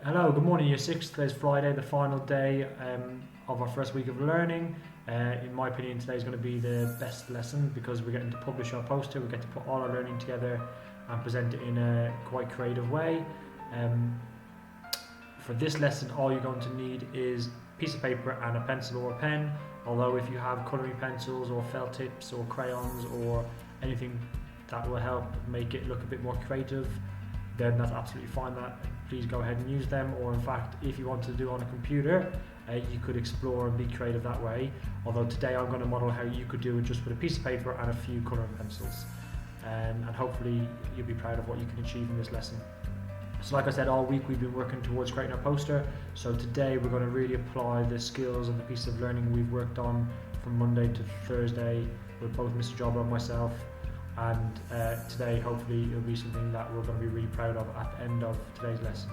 Hello, good morning Year 6. Today's Friday, the final day of our first week of learning. In my opinion, today is going to be the best lesson because we're getting to publish our poster, we get to put all our learning together and present it in a quite creative way. For this lesson, all you're going to need is a piece of paper and a pencil or a pen, although if you have colouring pencils or felt tips or crayons or anything that will help make it look a bit more creative, then that's absolutely fine. Please go ahead and use them, or in fact if you want to do it on a computer, you could explore and be creative that way, although today I'm going to model how you could do it just with a piece of paper and a few colouring pencils, and hopefully you'll be proud of what you can achieve in this lesson. So like I said, all week we've been working towards creating our poster, so today we're going to really apply the skills and the piece of learning we've worked on from Monday to Thursday with both Mr. Jobber and myself. And today hopefully it'll be something that we're going to be really proud of at the end of today's lesson.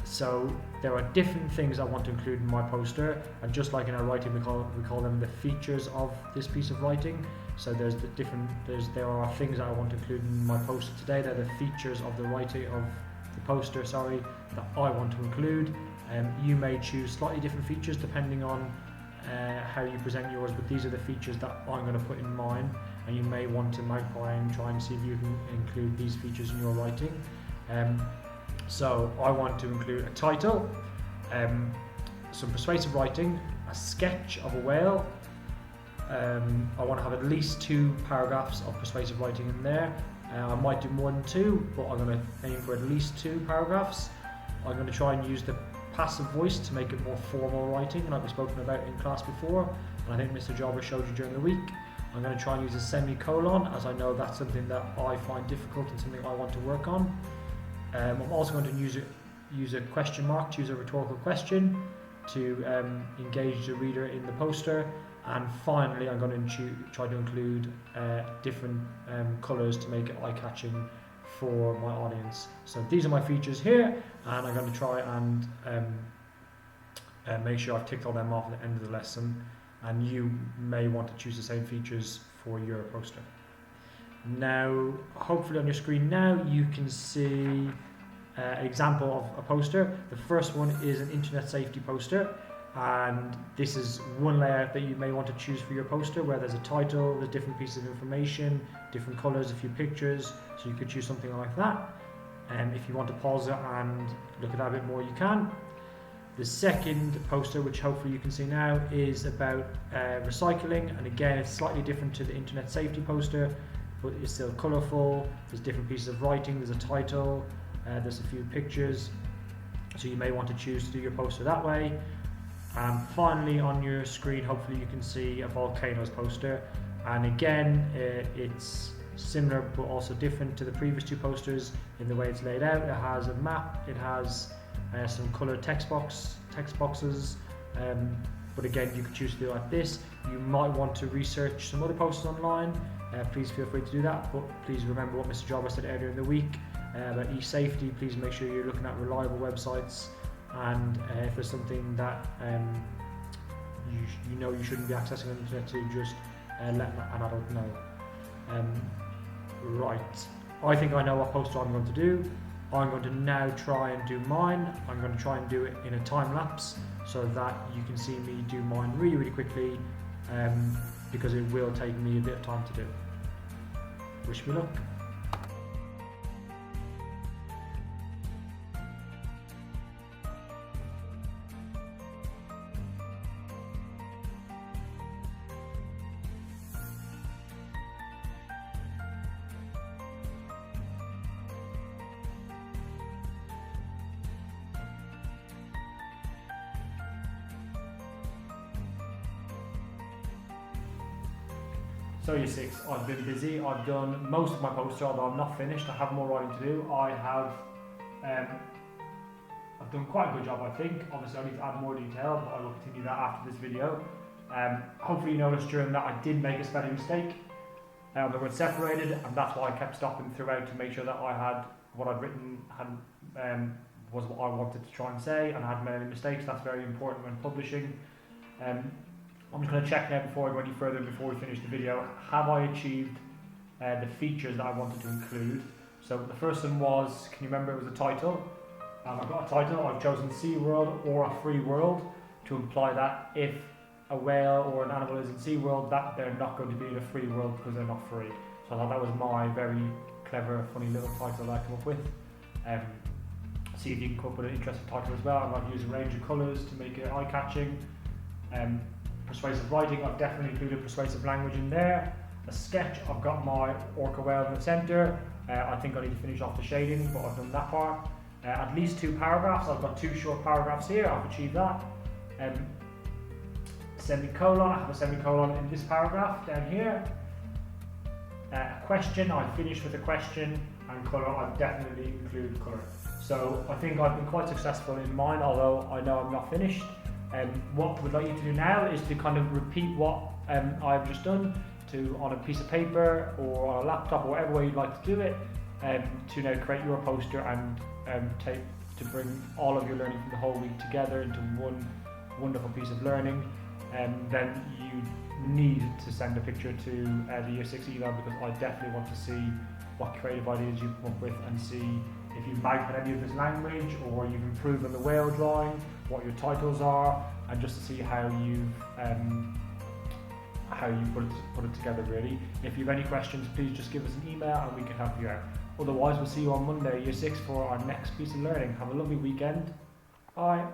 So there are different things I want to include in my poster, and just like in our writing we call them the features of this piece of writing. So there are things that I want to include in my poster today. They're the features of the writing of the poster, that I want to include. You may choose slightly different features depending on how you present yours, but these are the features that I'm going to put in mine, and you may want to magpie and try and see if you can include these features in your writing. So I want to include a title, some persuasive writing, a sketch of a whale. I want to have at least 2 paragraphs of persuasive writing in there. I might do more than 2, but I'm going to aim for at least 2 paragraphs. I'm going to try and use the passive voice to make it more formal writing, like we've spoken about in class before, and I think Mr. Jobber showed you during the week. I'm going to try and use a semicolon, as I know that's something that I find difficult and something I want to work on. I'm also going to use a question mark to use a rhetorical question to engage the reader in the poster. And finally, I'm going to try to include different colours to make it eye-catching for my audience. So these are my features here, and I'm going to try and make sure I've ticked all them off at the end of the lesson, and you may want to choose the same features for your poster. Now, hopefully on your screen now you can see an example of a poster. The first one is an internet safety poster, and this is one layout that you may want to choose for your poster, where there's a title, there's different pieces of information, different colours, a few pictures, so you could choose something like that. And if you want to pause it and look at that a bit more, you can. The second poster, which hopefully you can see now, is about recycling, and again it's slightly different to the internet safety poster, but it's still colourful. There's different pieces of writing, there's a title, there's a few pictures, so you may want to choose to do your poster that way. And finally on your screen hopefully you can see a volcanoes poster, and again it's similar but also different to the previous 2 posters in the way it's laid out. It has a map, it has some coloured text boxes, but again you could choose to do it like this. You might want to research some other posters online, please feel free to do that, but please remember what Mr. Jobber said earlier in the week about e-safety. Please make sure you're looking at reliable websites, and if there's something that you know you shouldn't be accessing on the internet, to just let an adult know. Right, I think I know what poster I'm going to do. I'm going to now try and do mine. I'm going to try and do it in a time lapse so that you can see me do mine really quickly, because it will take me a bit of time to do. Wish me luck. So Year 6, I've been busy. I've done most of my poster, although I'm not finished. I have more writing to do. I've done quite a good job, I think. Obviously I need to add more detail, but I will continue that after this video. Hopefully you noticed during that I did make a spelling mistake. The word separated, and that's why I kept stopping throughout to make sure that I had what I'd written was what I wanted to try and say, and I hadn't made any mistakes. That's very important when publishing. I'm just going to check now before I go any further, before we finish the video. Have I achieved the features that I wanted to include? So the first one was, can you remember, it was a title. I've got a title. I've chosen SeaWorld or a free world to imply that if a whale or an animal is in SeaWorld, that they're not going to be in a free world because they're not free. So I thought that was my very clever, funny little title that I come up with. See if you can come up with an interesting title as well. I might use a range of colours to make it eye-catching. Persuasive writing, I've definitely included persuasive language in there. A sketch, I've got my orca whale in the centre. I think I need to finish off the shading, but I've done that part. At least 2 paragraphs, I've got 2 short paragraphs here, I've achieved that. Semicolon, I have a semicolon in this paragraph down here. A question, I finished with a question, and colour, I've definitely included colour. So I think I've been quite successful in mine, although I know I'm not finished. What we'd like you to do now is to kind of repeat what I've just done on a piece of paper or on a laptop or whatever way you'd like to do it, to now create your poster and to bring all of your learning from the whole week together into one wonderful piece of learning. Then you need to send a picture to the Year 6 eval, because I definitely want to see what creative ideas you've come up with and see if you've mapped any of this language or you've improved on the whale drawing, what your titles are, and just to see how you put it together really. If you have any questions, please just give us an email and we can help you out. Otherwise, we'll see you on Monday, Year 6, for our next piece of learning. Have a lovely weekend. Bye.